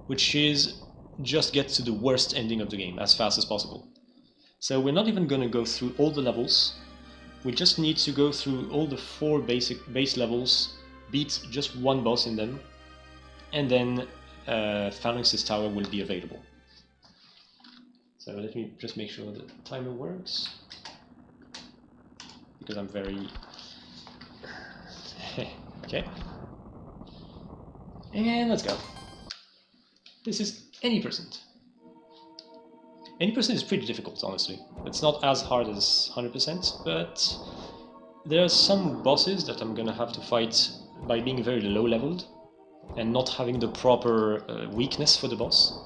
which is just get to the worst ending of the game as fast as possible. So we're not even going to go through all the levels. We just need to go through all the 4 base levels, beat just one boss in them, and then Phalanx's Tower will be available. So let me just make sure the timer works, because I'm very... okay. And let's go. This is any percent. Any percent is pretty difficult, honestly. It's not as hard as 100%, but there are some bosses that I'm gonna have to fight by being very low leveled and not having the proper weakness for the boss.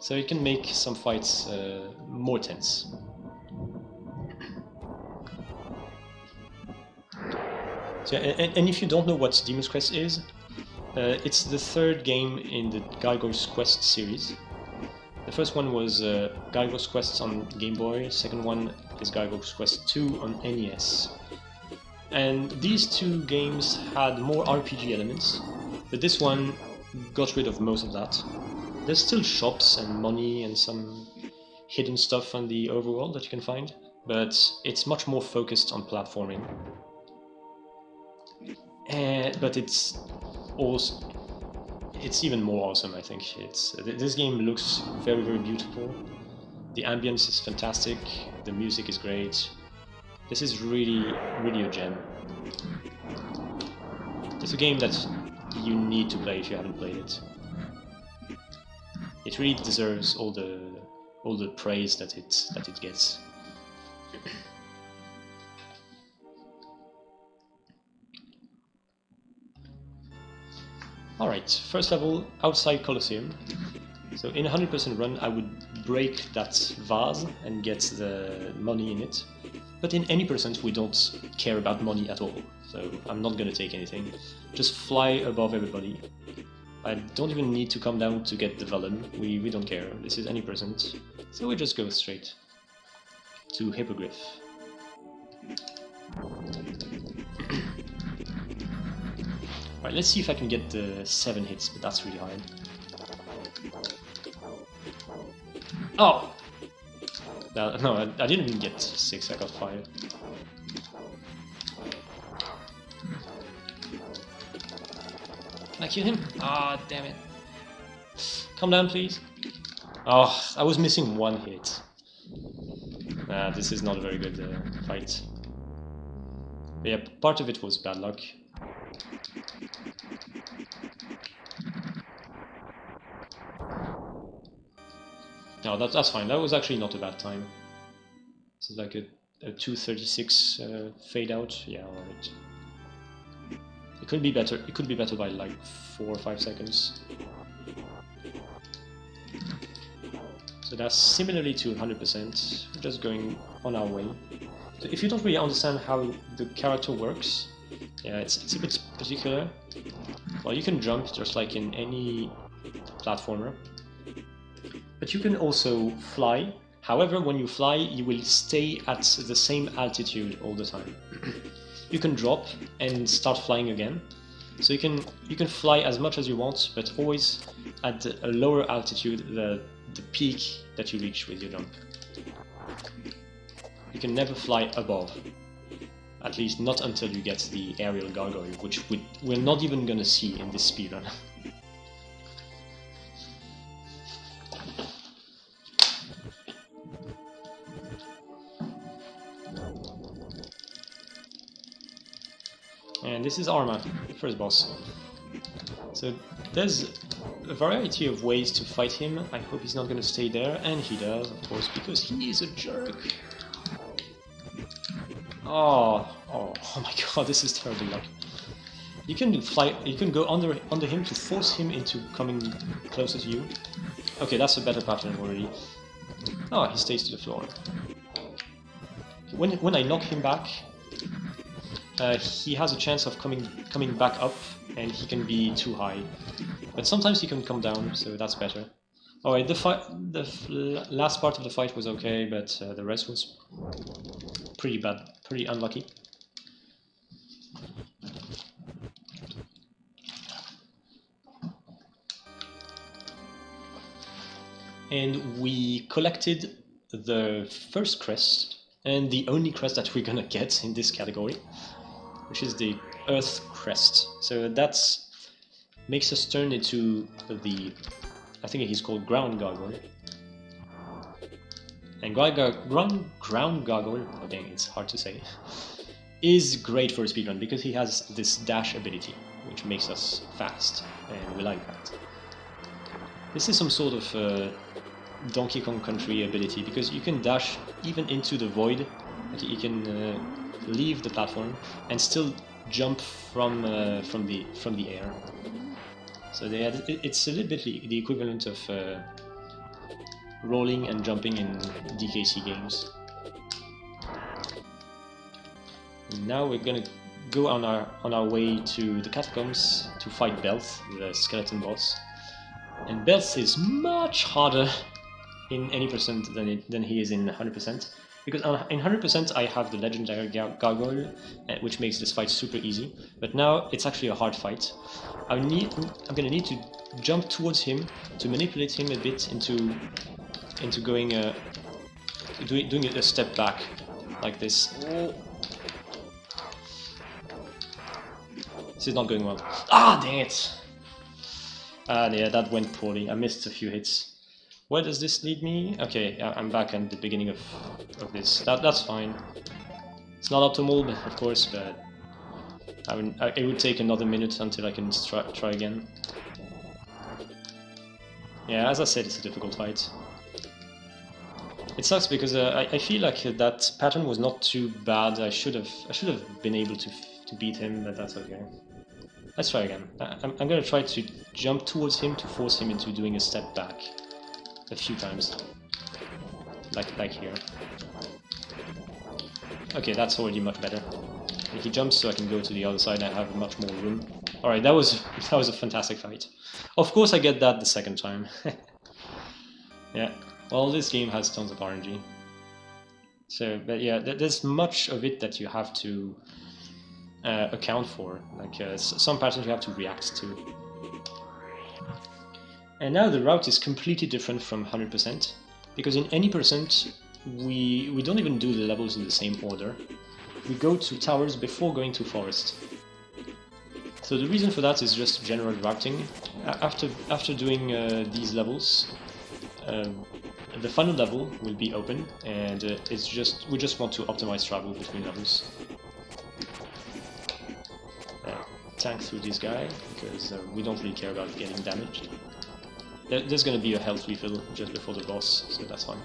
So it can make some fights more tense. So, and if you don't know what Demon's Crest is, it's the 3rd game in the Gargoyle's Quest series. The first one was Gargoyle's Quest on Game Boy, second one is Gargoyle's Quest 2 on NES. And these 2 games had more RPG elements, but this one got rid of most of that. There's still shops and money and some hidden stuff on the overworld that you can find, but it's much more focused on platforming. But it's even more awesome, I think. This game looks very, very beautiful. The ambience is fantastic. The music is great. This is really, really a gem. It's a game that you need to play if you haven't played it. It really deserves all the praise that it gets. Alright, first level, outside Colosseum. So in a 100% run I would break that vase and get the money in it. But in any percent we don't care about money at all, so I'm not gonna take anything. Just fly above everybody. I don't even need to come down to get the Velen, we don't care, this is any percent. So we just go straight to Hippogriff. Alright, let's see if I can get the 7 hits, but that's really hard. Oh! No, I didn't even get 6, I got 5. Can I kill him? Ah, damn it. Come down, please. Oh, I was missing 1 hit. This is not a very good fight. But yeah, part of it was bad luck. No, that's fine. That was actually not a bad time. This is like a 2:36 fade out. Yeah, alright. It could be better. It could be better by like 4 or 5 seconds. So that's similarly to 100%. We're just going on our way. So if you don't really understand how the character works, yeah, it's a bit particular. Well, you can jump just like in any platformer. But you can also fly. However, when you fly, you will stay at the same altitude all the time. You can drop and start flying again. So you can fly as much as you want, but always at a lower altitude, the peak that you reach with your jump. You can never fly above. At least not until you get the aerial gargoyle, which we're not even gonna see in this speedrun. And this is Arma, the first boss. So there's a variety of ways to fight him. I hope he's not going to stay there, and he does, of course, because he is a jerk. Oh my god, this is terrible luck. You can fly. You can go under him to force him into coming closer to you. Okay, that's a better pattern already. Oh, he stays to the floor. When I knock him back, he has a chance of coming back up, and he can be too high. But sometimes he can come down, so that's better. Alright, the last part of the fight was okay, but the rest was pretty bad, pretty unlucky. and we collected the first crest, and the only crest that we're gonna get in this category, which is the Earth Crest. So that makes us turn into the, I think he's called Ground Gargoyle. And Ground Gargoyle, oh dang, it's hard to say, is great for a speedrun because he has this dash ability, which makes us fast, and we like that. This is some sort of Donkey Kong Country ability, because you can dash even into the void. Like you can leave the platform and still jump from the air. So it's a little bit the equivalent of rolling and jumping in DKC games. And now we're gonna go on our way to the catacombs to fight Belth, the skeleton boss. And Belth is much harder in any percent than he is in 100%, because in 100% I have the legendary gargoyle, which makes this fight super easy. But now it's actually a hard fight. I'm gonna need to jump towards him to manipulate him a bit into going doing a step back like this. This is not going well. Ah, dang it! Yeah, that went poorly. I missed a few hits. Where does this lead me? Okay, I'm back at the beginning of this. That's fine. It's not optimal, of course, but it would take another minute until I can try again. Yeah, as I said, it's a difficult fight. It sucks because I feel like that pattern was not too bad. I should have been able to beat him, but that's okay. Let's try again. I'm gonna try to jump towards him to force him into doing a step back a few times, like here. Okay, that's already much better. And he jumps, so I can go to the other side and have much more room. All right, that was a fantastic fight. Of course, I get that the second time. Yeah. Well, this game has tons of RNG. So, but yeah, there's much of it that you have to account for. Like some patterns you have to react to. And now the route is completely different from 100%, because in any percent we don't even do the levels in the same order. We go to towers before going to forest. So the reason for that is just general routing. After doing these levels, the final level will be open, and we just want to optimize travel between levels. Tank through this guy because we don't really care about getting damaged. There's gonna be a health refill just before the boss, so that's fine.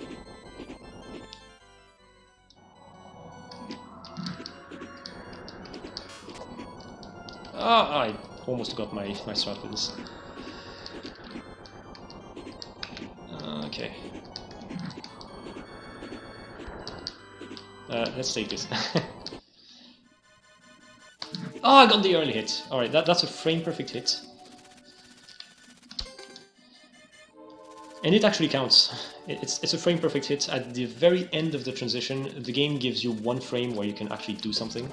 Ah, I almost got my strat with this. Okay. Let's take this. Oh, I got the early hit. Alright, that's a frame perfect hit. And it actually counts. It's a frame perfect hit. At the very end of the transition, the game gives you one frame where you can actually do something.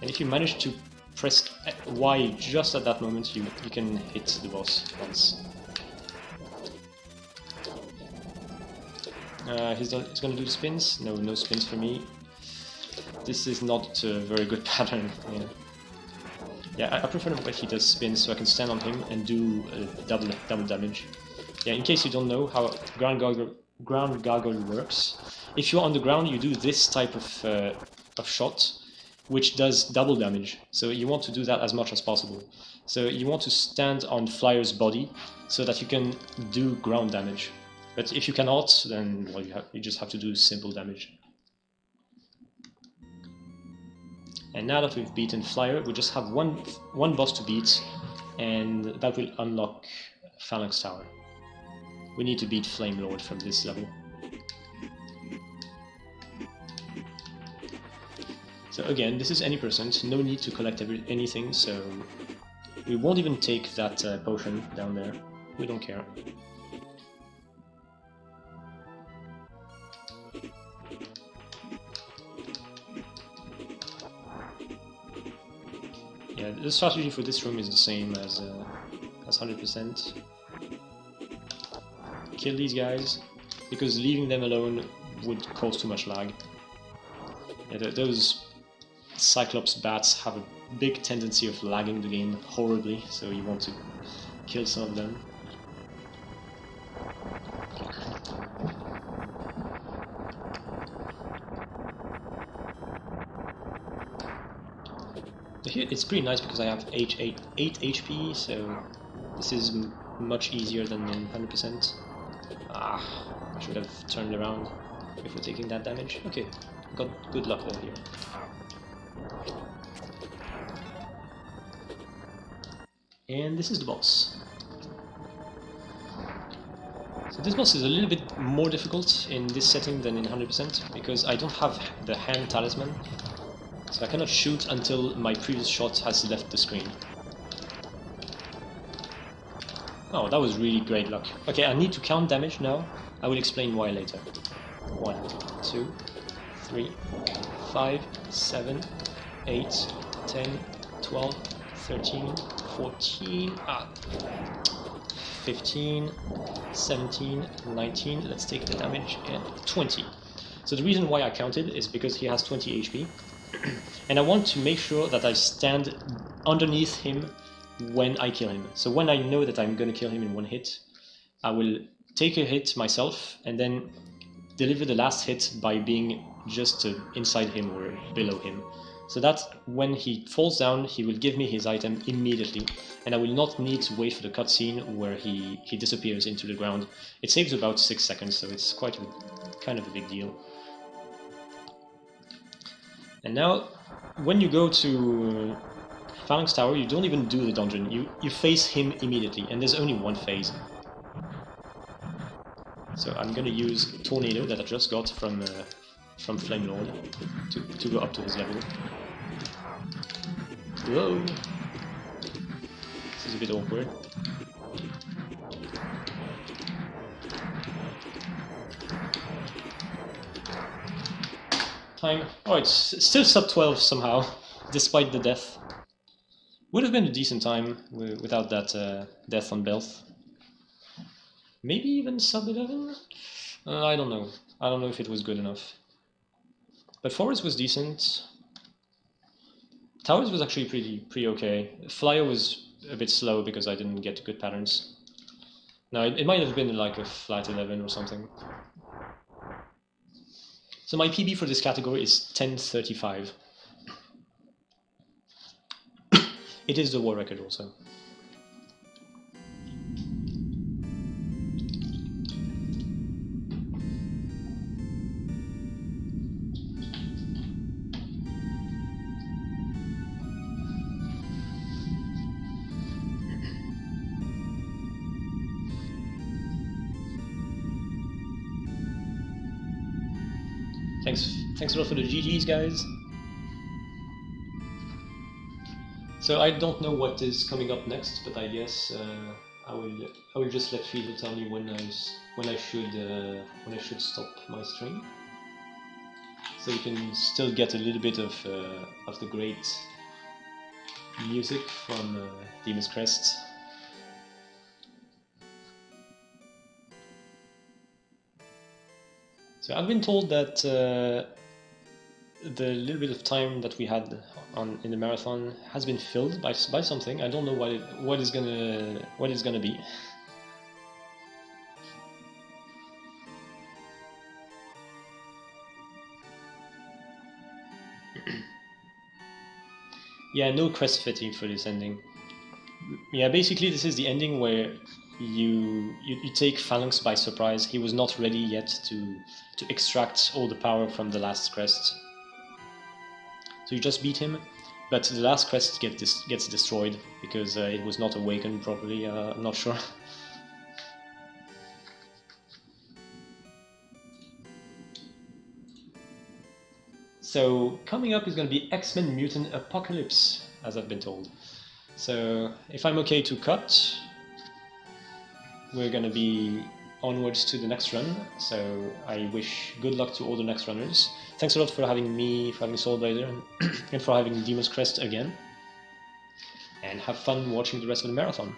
And if you manage to press Y just at that moment, you can hit the boss once. He's gonna do the spins. No spins for me. This is not a very good pattern. Yeah, I prefer when he does spins so I can stand on him and do double damage. Yeah, in case you don't know how Ground Gargoyle works, if you're on the ground, you do this type of shot, which does double damage. So you want to do that as much as possible. So you want to stand on Flyer's body so that you can do ground damage. But if you cannot, then well, you just have to do simple damage. And now that we've beaten Flyer, we just have one boss to beat, and that will unlock Phalanx Tower. We need to beat Flame Lord from this level. So again, this is any percent, no need to collect anything, so we won't even take that potion down there. We don't care. Yeah, the strategy for this room is the same as 100%. kill these guys, because leaving them alone would cause too much lag. Yeah, those Cyclops bats have a big tendency of lagging the game horribly, so you want to kill some of them. Here it's pretty nice because I have 8 HP, so this is much easier than in 100%. Ah, I should have turned around before taking that damage. Okay, got good luck though here. And this is the boss. So this boss is a little bit more difficult in this setting than in 100% because I don't have the hand talisman. So I cannot shoot until my previous shot has left the screen. Oh, that was really great luck. Okay, I need to count damage now. I will explain why later. 1, 2, 3, 5, 7, 8, 10, 12, 13, 14, 15, 17, 19, let's take the damage, and 20. So the reason why I counted is because he has 20 HP. And I want to make sure that I stand underneath him when I kill him. So when I know that I'm going to kill him in one hit, I will take a hit myself and then deliver the last hit by being just inside him or below him. So that when he falls down, he will give me his item immediately, and I will not need to wait for the cutscene where he disappears into the ground. It saves about 6 seconds, so it's quite kind of a big deal. And now, when you go to Phalanx Tower, you don't even do the dungeon, you face him immediately, and there's only one phase. So I'm gonna use Tornado that I just got from Flame Lord to go up to his level. Whoa! This is a bit awkward. Time. Oh, it's still sub 12 somehow, despite the death. Would have been a decent time without that death on Belth. Maybe even sub 11? I don't know. I don't know if it was good enough. But Forest was decent. Towers was actually pretty okay. Flyer was a bit slow because I didn't get good patterns. No, it might have been like a flat 11 or something. So my PB for this category is 10:35. It is the war record also. Thanks a lot for the GGs, guys. So I don't know what is coming up next, but I guess I will just let Fiedel tell me when I should stop my stream, so you can still get a little bit of the great music from Demon's Crest. So I've been told that the little bit of time that we had in the marathon has been filled by something. I don't know what it's gonna be. Yeah, no Crest fatigue for this ending. Yeah, basically this is the ending where you take Phalanx by surprise. He was not ready yet to extract all the power from the last Crest. So you just beat him, but the last Crest gets destroyed because it was not awakened properly. I'm not sure. So coming up is going to be X-Men Mutant Apocalypse, as I've been told. So if I'm okay to cut, we're going to be onwards to the next run. So I wish good luck to all the next runners. Thanks a lot for having me, for having Soulblazer, and for having Demon's Crest again. And have fun watching the rest of the marathon.